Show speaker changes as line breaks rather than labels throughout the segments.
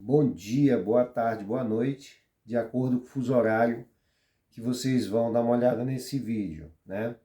Bom dia, boa tarde, boa noite, de acordo com o fuso horário que vocês vão dar uma olhada nesse vídeo, né?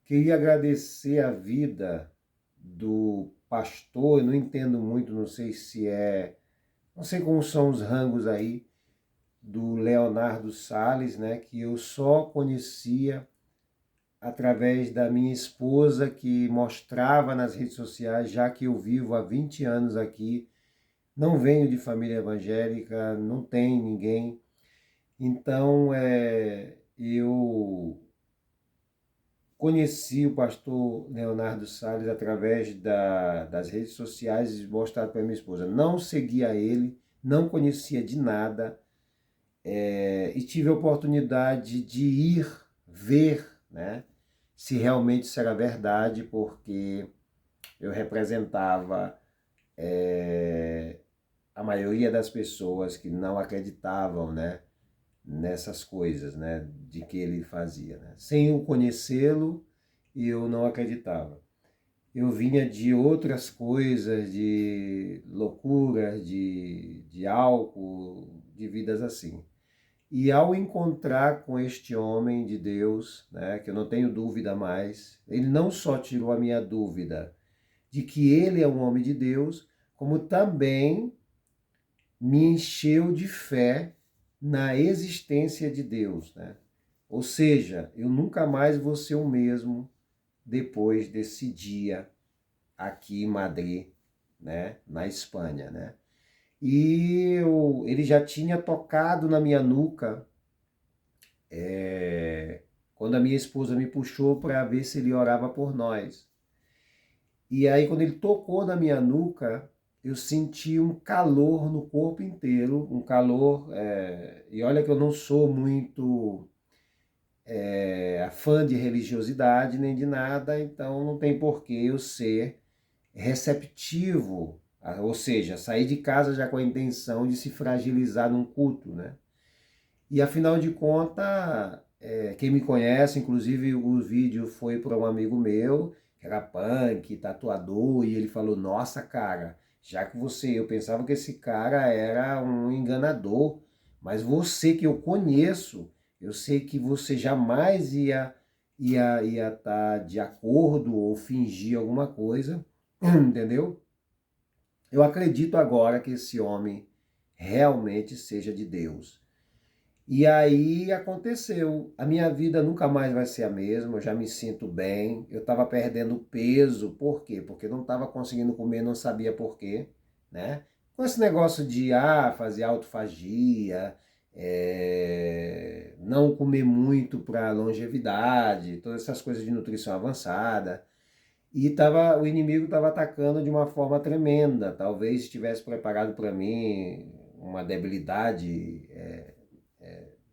Queria agradecer a vida do pastor, eu não entendo muito, não sei se não sei como são os rangos aí, do Leonardo Salles, né? Que eu só conhecia através da minha esposa, que mostrava nas redes sociais, já que eu vivo há 20 anos aqui. Não venho de família evangélica, não tem ninguém. Então, eu conheci o pastor Leonardo Salles através das redes sociais e mostrado para minha esposa. Não seguia ele, não conhecia de nada, e tive a oportunidade de ir ver, né, se realmente isso era verdade, porque eu representava a maioria das pessoas que não acreditavam, né, nessas coisas, né, de que ele fazia, né? Sem o conhecê-lo, eu não acreditava. Eu vinha de outras coisas, de loucuras, de álcool, de vidas assim. E ao encontrar com este homem de Deus, né, que eu não tenho dúvida mais, ele não só tirou a minha dúvida de que ele é um homem de Deus, como também me encheu de fé na existência de Deus, né? Ou seja, eu nunca mais vou ser o mesmo depois desse dia aqui em Madrid, né, na Espanha, né? Ele já tinha tocado na minha nuca, quando a minha esposa me puxou para ver se ele orava por nós. E aí, quando ele tocou na minha nuca, eu senti um calor no corpo inteiro, um calor. E olha que eu não sou muito fã de religiosidade nem de nada, então não tem por que eu ser receptivo, ou seja, sair de casa já com a intenção de se fragilizar num culto, né? E afinal de contas, quem me conhece, inclusive o vídeo foi para um amigo meu, que era punk, tatuador, e ele falou, nossa cara, já que eu pensava que esse cara era um enganador, mas você que eu conheço, eu sei que você jamais ia estar de acordo ou fingir alguma coisa, entendeu? Eu acredito agora que esse homem realmente seja de Deus. E aí aconteceu, a minha vida nunca mais vai ser a mesma, eu já me sinto bem, eu estava perdendo peso, por quê? Porque não estava conseguindo comer, não sabia por quê, né? Com esse negócio de fazer autofagia, não comer muito para longevidade, todas essas coisas de nutrição avançada, o inimigo estava atacando de uma forma tremenda, talvez estivesse preparado para mim uma debilidade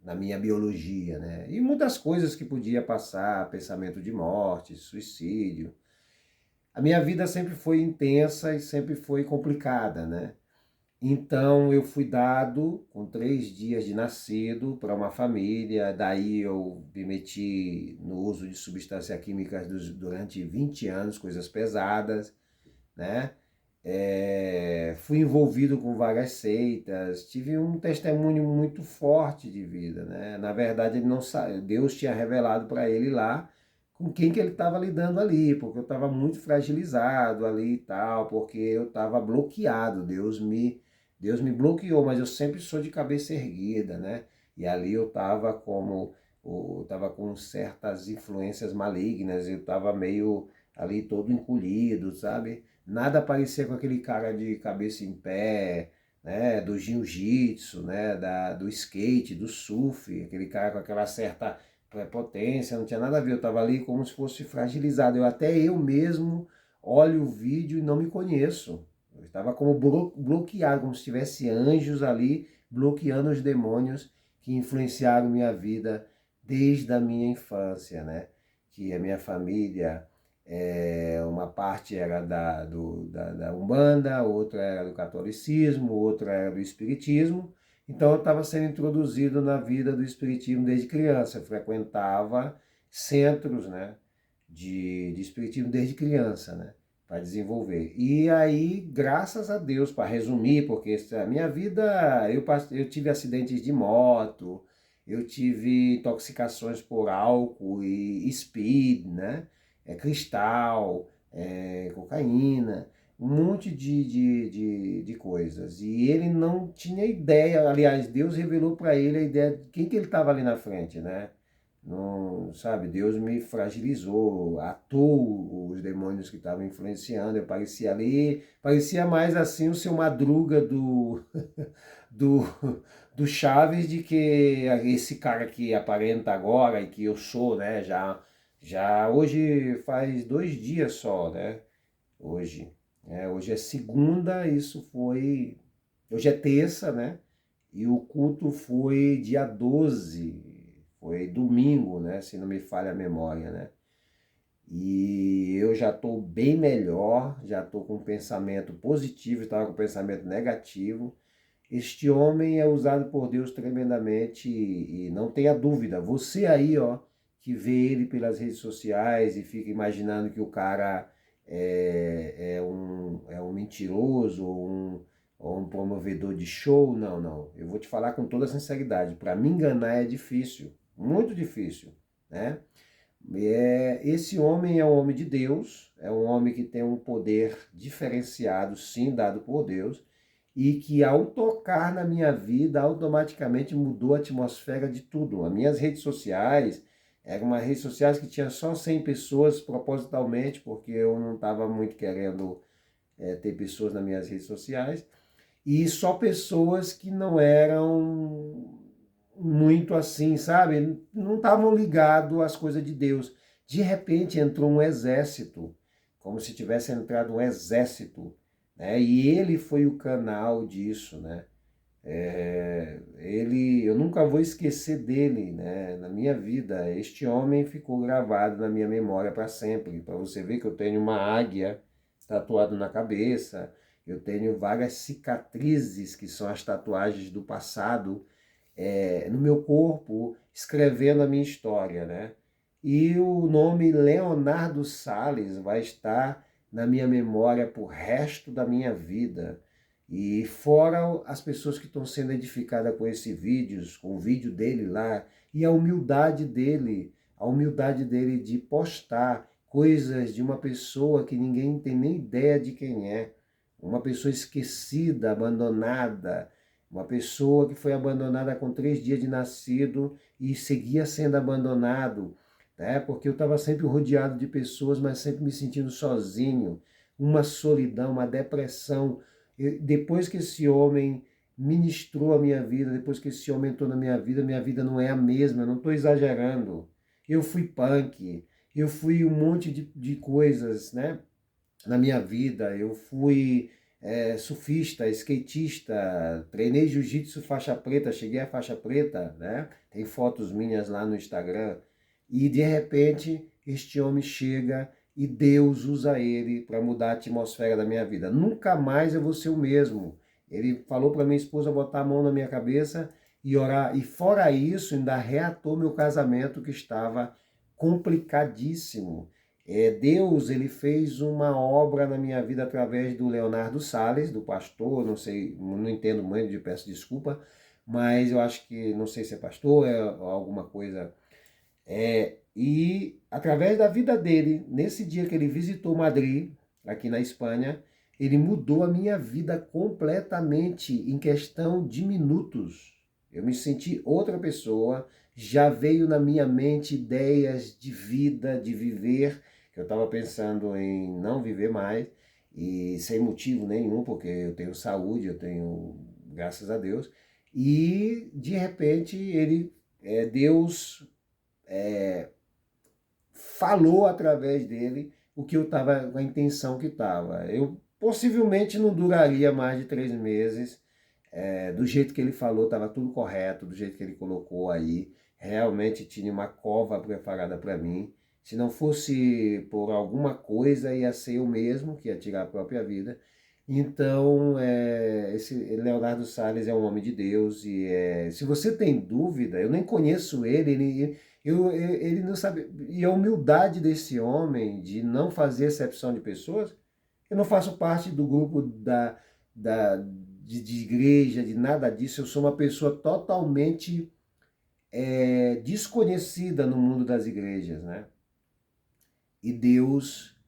na minha biologia, né? E muitas coisas que podia passar, pensamento de morte, suicídio. A minha vida sempre foi intensa e sempre foi complicada, né? Então eu fui dado com 3 dias de nascido para uma família, daí eu me meti no uso de substâncias químicas durante 20 anos, coisas pesadas, né? Fui envolvido com várias seitas, tive um testemunho muito forte de vida, né? Na verdade, ele não Deus tinha revelado para ele lá com quem que ele estava lidando ali, porque eu estava muito fragilizado ali e tal, porque eu estava bloqueado, Deus me bloqueou, mas eu sempre sou de cabeça erguida, né? E ali eu estava com certas influências malignas, eu estava meio ali todo encolhido, sabe? Nada parecia com aquele cara de cabeça em pé, né, do jiu-jitsu, né, do skate, do surf, aquele cara com aquela certa prepotência, não tinha nada a ver, eu estava ali como se fosse fragilizado. Até eu mesmo olho o vídeo e não me conheço. Eu estava como bloqueado, como se tivesse anjos ali bloqueando os demônios que influenciaram minha vida desde a minha infância, né? Que a minha família, uma parte era da Umbanda, outra era do catolicismo, outra era do espiritismo. Então eu estava sendo introduzido na vida do espiritismo desde criança. Eu frequentava centros, né, de espiritismo desde criança, né? para desenvolver. E aí, graças a Deus, para resumir, porque a minha vida, eu tive acidentes de moto, eu tive intoxicações por álcool e speed, né? Cristal, cocaína, um monte de coisas. E ele não tinha ideia, aliás, Deus revelou para ele a ideia de quem que ele estava ali na frente, né? Não, sabe, Deus me fragilizou, atou os demônios que estavam influenciando. Eu parecia ali, parecia mais assim o seu Madruga do, do Chaves, de que esse cara que aparenta agora e que eu sou, né? Já hoje faz 2 dias só, né? Hoje, hoje é segunda, isso foi. Hoje é terça, né? E o culto foi dia 12, foi domingo, né? Se não me falha a memória, né? E eu já estou bem melhor, já estou com um pensamento positivo, estava com um pensamento negativo. Este homem é usado por Deus tremendamente e não tenha dúvida. Você aí, ó, que vê ele pelas redes sociais e fica imaginando que o cara é um mentiroso ou um promovedor de show, não, não. Eu vou te falar com toda sinceridade. Para me enganar é difícil, muito difícil, né? Esse homem é um homem de Deus, é um homem que tem um poder diferenciado, sim, dado por Deus, e que ao tocar na minha vida, automaticamente mudou a atmosfera de tudo. As minhas redes sociais, eram umas redes sociais que tinha só 100 pessoas propositalmente, porque eu não estava muito querendo ter pessoas nas minhas redes sociais, e só pessoas que não eram muito assim, sabe? Não estavam ligados às coisas de Deus. De repente entrou um exército, como se tivesse entrado um exército, né? E ele foi o canal disso, né? Eu nunca vou esquecer dele, né? Na minha vida. Este homem ficou gravado na minha memória para sempre. Para você ver que eu tenho uma águia tatuada na cabeça, eu tenho várias cicatrizes que são as tatuagens do passado no meu corpo, escrevendo a minha história, né? E o nome Leonardo Salles vai estar na minha memória por resto da minha vida. E fora as pessoas que estão sendo edificadas com esses vídeos, com o vídeo dele lá, e a humildade dele de postar coisas de uma pessoa que ninguém tem nem ideia de quem é, uma pessoa esquecida, abandonada, uma pessoa que foi abandonada com 3 dias de nascido e seguia sendo abandonado, né? Porque eu estava sempre rodeado de pessoas, mas sempre me sentindo sozinho, uma solidão, uma depressão. Depois que esse homem ministrou a minha vida, depois que esse homem entrou na minha vida não é a mesma, eu não estou exagerando. Eu fui punk, eu fui um monte de coisas, né? Na minha vida, eu fui surfista, skatista, treinei jiu-jitsu faixa preta, cheguei à faixa preta, né? Tem fotos minhas lá no Instagram. E de repente, este homem chega e Deus usa ele para mudar a atmosfera da minha vida. Nunca mais eu vou ser o mesmo. Ele falou para minha esposa botar a mão na minha cabeça e orar. E fora isso, ainda reatou meu casamento que estava complicadíssimo. Deus, ele fez uma obra na minha vida através do Leonardo Salles, do pastor, não sei, não entendo muito, peço desculpa, mas eu acho que, não sei se é pastor, é alguma coisa. E através da vida dele, nesse dia que ele visitou Madrid, aqui na Espanha, ele mudou a minha vida completamente em questão de minutos. Eu me senti outra pessoa, já veio na minha mente ideias de vida, de viver, que eu estava pensando em não viver mais, e sem motivo nenhum, porque eu tenho saúde, eu tenho, graças a Deus, e de repente Deus falou através dele o que eu estava, a intenção que estava. Eu possivelmente não duraria mais de 3 meses, do jeito que ele falou, estava tudo correto, do jeito que ele colocou aí, realmente tinha uma cova preparada para mim. Se não fosse por alguma coisa, ia ser eu mesmo que ia tirar a própria vida. Então, esse Leonardo Salles é um homem de Deus e se você tem dúvida, eu nem conheço ele não sabe. E a humildade desse homem de não fazer exceção de pessoas, Eu não faço parte do grupo de igreja, de nada disso. Eu sou uma pessoa totalmente desconhecida no mundo das igrejas, né? E Deus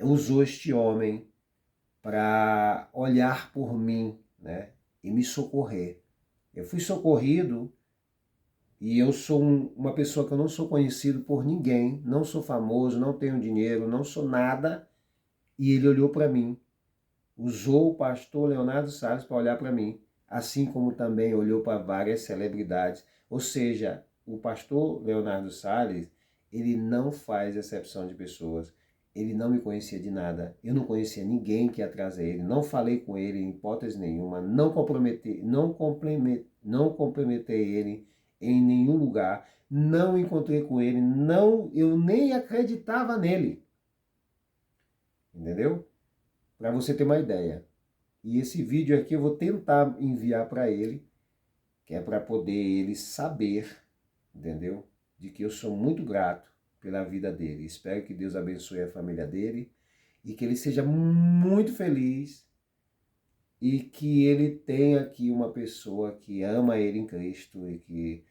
usou este homem para olhar por mim, né? E me socorrer. Eu fui socorrido e eu sou uma pessoa que eu não sou conhecido por ninguém, não sou famoso, não tenho dinheiro, não sou nada. E ele olhou para mim, usou o pastor Leonardo Salles para olhar para mim, assim como também olhou para várias celebridades. Ou seja, o pastor Leonardo Salles, ele não faz exceção de pessoas. Ele não me conhecia de nada, eu não conhecia ninguém que ia trazer ele, não falei com ele em hipótese nenhuma, não cumprimentei ele em nenhum lugar, não encontrei com ele, não, eu nem acreditava nele, entendeu? Para você ter uma ideia. E esse vídeo aqui eu vou tentar enviar para ele, que é para poder ele saber, entendeu? De que eu sou muito grato pela vida dele. Espero que Deus abençoe a família dele e que ele seja muito feliz e que ele tenha aqui uma pessoa que ama ele em Cristo e que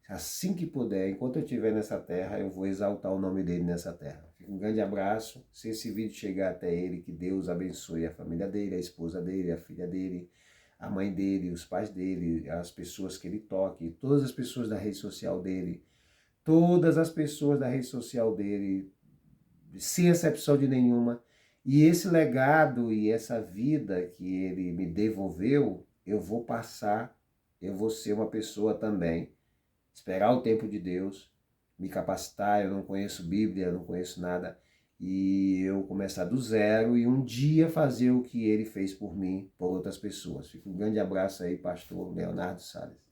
assim que puder, enquanto eu estiver nessa terra, eu vou exaltar o nome dele nessa terra. Fica um grande abraço. Se esse vídeo chegar até ele, que Deus abençoe a família dele, a esposa dele, a filha dele, a mãe dele, os pais dele, as pessoas que ele toque, todas as pessoas da rede social dele, todas as pessoas da rede social dele, sem exceção de nenhuma. E esse legado e essa vida que ele me devolveu, eu vou passar, eu vou ser uma pessoa também. Esperar o tempo de Deus, me capacitar, eu não conheço Bíblia, eu não conheço nada, e eu começar do zero e um dia fazer o que ele fez por mim, por outras pessoas. Fica um grande abraço aí, pastor Leonardo Salles.